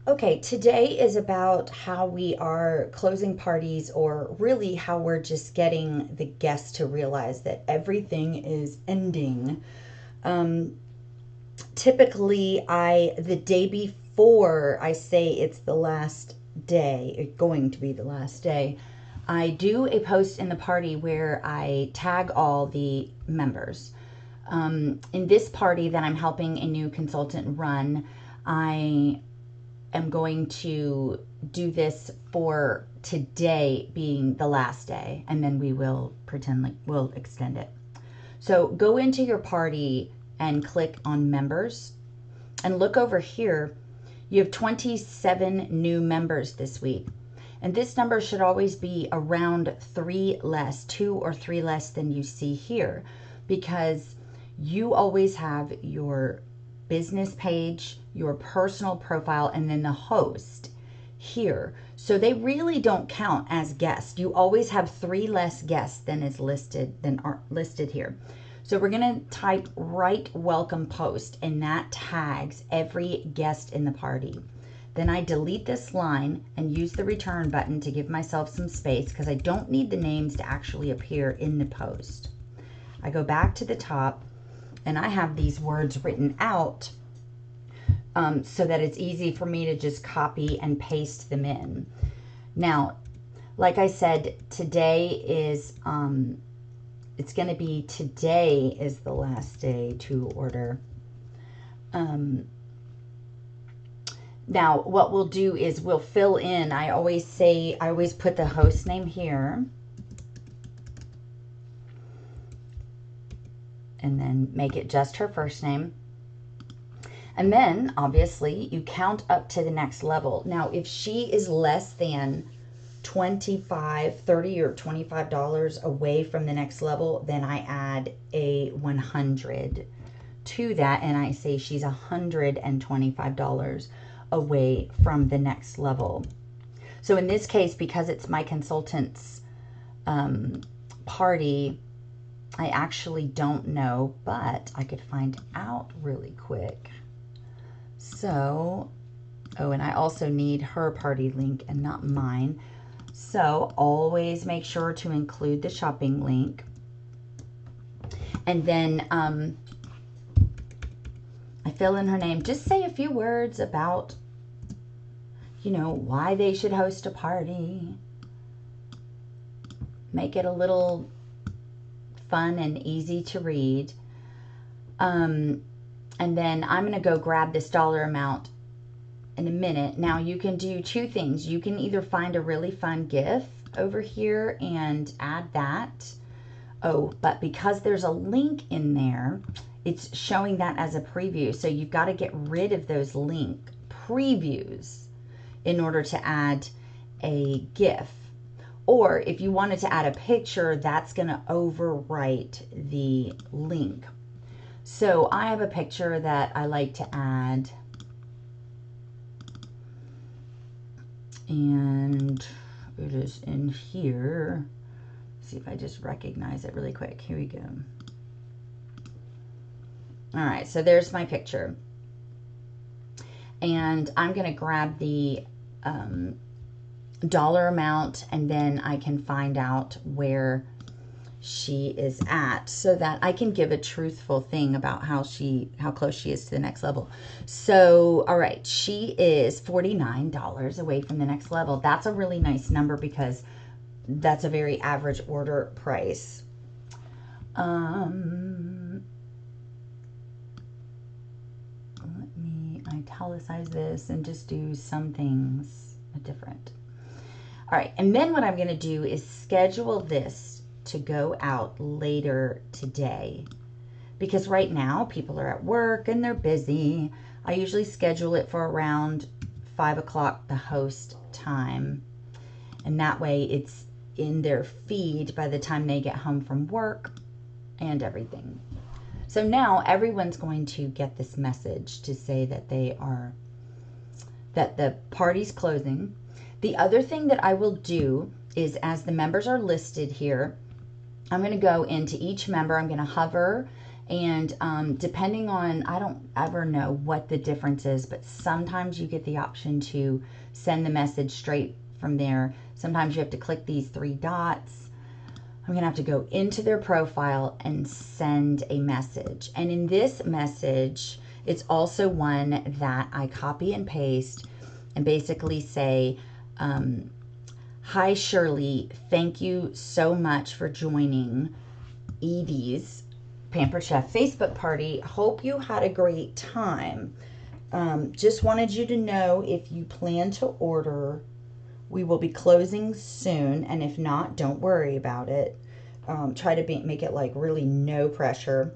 Okay, today is about how we are closing parties, or really how we're just getting the guests to realize that everything is ending. Um, Typically, the day before I say it's the last day, it's going to be the last day, I do a post in the party where I tag all the members. In this party that I'm helping a new consultant run, I am going to do this for today being the last day, and then we will pretend like we'll extend it. So go into your party and click on members and look over here. You have 27 new members this week. And this number should always be around 3 less, 2 or 3 less than you see here, because you always have your business page, your personal profile, and then the host here. So they really don't count as guests. You always have 3 less guests than are listed here. So we're going to type write welcome post, and that tags every guest in the party. Then I delete this line and use the return button to give myself some space, because I don't need the names to actually appear in the post. I go back to the top and I have these words written out so that it's easy for me to just copy and paste them in. Now, like I said, today is it's going to be today is the last day to order. Now, what we'll do is we'll fill in. I always put the host name here, and then make it just her first name. And then, obviously, you count up to the next level. Now, if she is less than $25, $30, or $25 away from the next level, then I add a 100 to that, and I say she's $125 away from the next level. So in this case, because it's my consultant's party, I actually don't know, but I could find out really quick. So, oh, and I also need her party link and not mine. So always make sure to include the shopping link. And then I fill in her name. Just say a few words about, why they should host a party. Make it a little fun and easy to read. And then I'm going to go grab this dollar amount in a minute. Now, you can do 2 things. You can either find a really fun GIF over here and add that. Oh, but because there's a link in there, it's showing that as a preview. So you've got to get rid of those link previews in order to add a GIF. Or if you wanted to add a picture, that's going to overwrite the link. So I have a picture that I like to add. And it is in here. Let's see if I just recognize it really quick. Here we go. All right, so there's my picture. And I'm going to grab the dollar amount, and then I can find out where she is at, so that I can give a truthful thing about how close she is to the next level. So, all right, she is $49 away from the next level. That's a really nice number, because that's a very average order price. Let me italicize this and just do some things different. All right, and then what I'm going to do is schedule this to go out later today, because right now people are at work and they're busy. I usually schedule it for around 5 o'clock the host time, and that way it's in their feed by the time they get home from work and everything. So now everyone's going to get this message to say that that the party's closing. The other thing that I will do is, as the members are listed here, I'm going to go into each member. I'm going to hover And depending on, I don't ever know what the difference is, but sometimes you get the option to send the message straight from there. Sometimes you have to click these three dots. I'm going to have to go into their profile and send a message. And in this message, it's also one that I copy and paste and basically say, hi, Shirley, thank you so much for joining Edie's Pampered Chef Facebook party. Hope you had a great time. Just wanted you to know, if you plan to order, we will be closing soon, and if not, don't worry about it. Try to make it like really no pressure.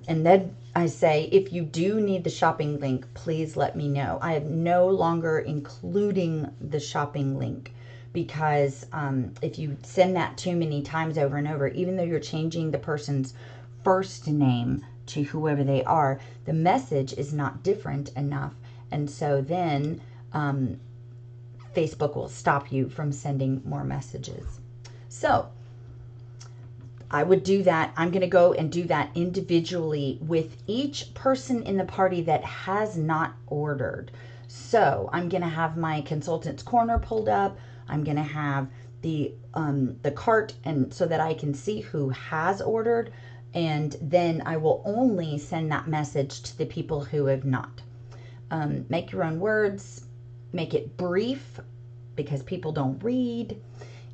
And then I say, if you do need the shopping link, please let me know. I am no longer including the shopping link, because if you send that too many times over and over, even though you're changing the person's first name to whoever they are, the message is not different enough. And so then Facebook will stop you from sending more messages. So I would do that. I'm going to go and do that individually with each person in the party that has not ordered. So I'm going to have my consultant's corner pulled up. I'm going to have the cart, and so that I can see who has ordered. And then I will only send that message to the people who have not. Make your own words, make it brief, because people don't read.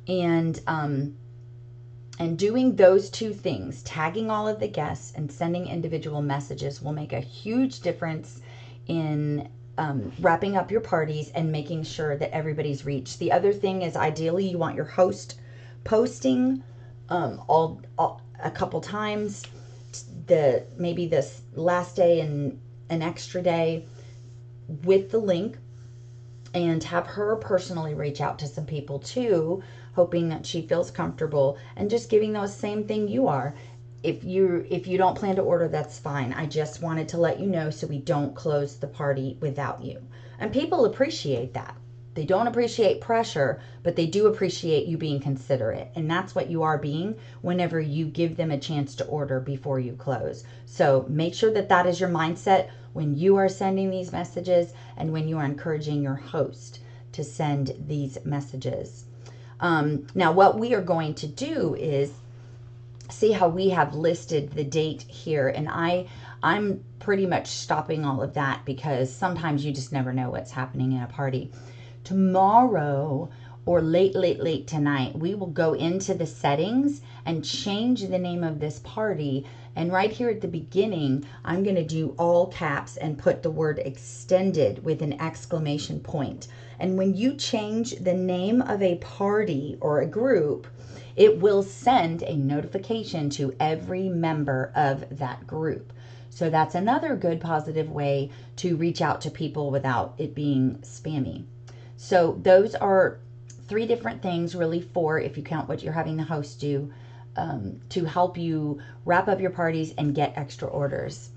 And doing those two things, tagging all of the guests and sending individual messages, will make a huge difference in wrapping up your parties and making sure that everybody's reached. The other thing is, ideally, you want your host posting a couple times, maybe this last day and an extra day, with the link, and have her personally reach out to some people too, hoping that she feels comfortable, and just giving those same thing you are. If you don't plan to order, that's fine. I just wanted to let you know so we don't close the party without you. And people appreciate that. They don't appreciate pressure, but they do appreciate you being considerate. And that's what you are being whenever you give them a chance to order before you close. So make sure that that is your mindset when you are sending these messages, and when you are encouraging your host to send these messages. Now, what we are going to do is see how we have listed the date here. And I'm pretty much stopping all of that, because sometimes you just never know what's happening in a party. Tomorrow, or late tonight, we will go into the settings and change the name of this party. And right here at the beginning, I'm going to do all caps and put the word extended with an exclamation point. And when you change the name of a party or a group, it will send a notification to every member of that group. So that's another good positive way to reach out to people without it being spammy. So those are 3 different things, really 4 if you count what you're having the host do, to help you wrap up your parties and get extra orders.